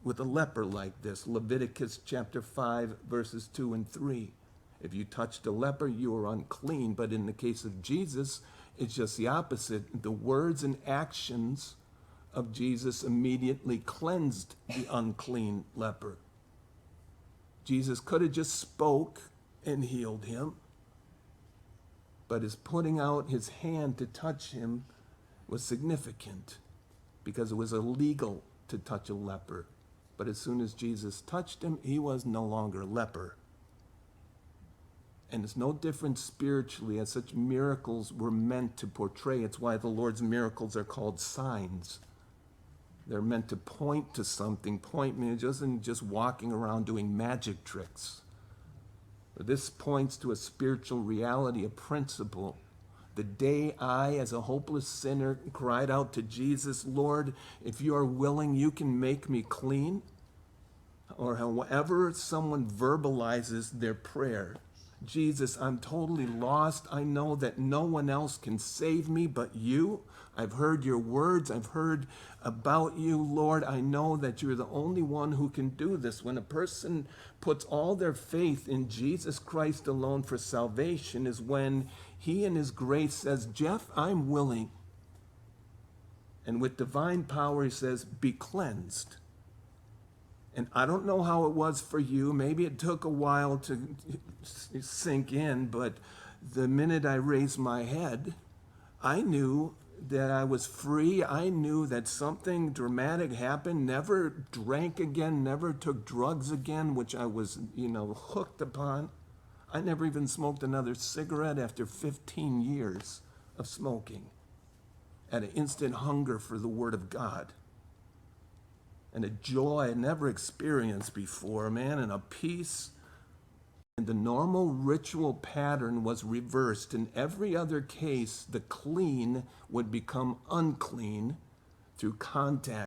with a leper like this. Leviticus chapter 5, verses 2 and 3. If you touched a leper, you are unclean. But in the case of Jesus, it's just the opposite. The words and actions of Jesus immediately cleansed the unclean leper. Jesus could have just spoke and healed him, but his putting out his hand to touch him was significant because it was illegal to touch a leper. But as soon as Jesus touched him, he was no longer a leper. And it's no different spiritually, as such miracles were meant to portray. It's why the Lord's miracles are called signs. They're meant to point to something. Point means just walking around doing magic tricks. This points to a spiritual reality, a principle. The day I, as a hopeless sinner, cried out to Jesus, Lord, if you are willing, you can make me clean. Or however someone verbalizes their prayer. Jesus, I'm totally lost. I know that no one else can save me but you. I've heard your words. I've heard about you, Lord. I know that you're the only one who can do this. When a person puts all their faith in Jesus Christ alone for salvation is when he in his grace says, Jeff, I'm willing. And with divine power, he says, be cleansed. And I don't know how it was for you. Maybe it took a while to sink in, but the minute I raised my head, I knew that I was free. I knew that something dramatic happened. Never drank again, never took drugs again, which I was, hooked upon. I never even smoked another cigarette after 15 years of smoking. Had an instant hunger for the Word of God. And a joy I never experienced before, man, and a peace. And the normal ritual pattern was reversed. In every other case, the clean would become unclean through contact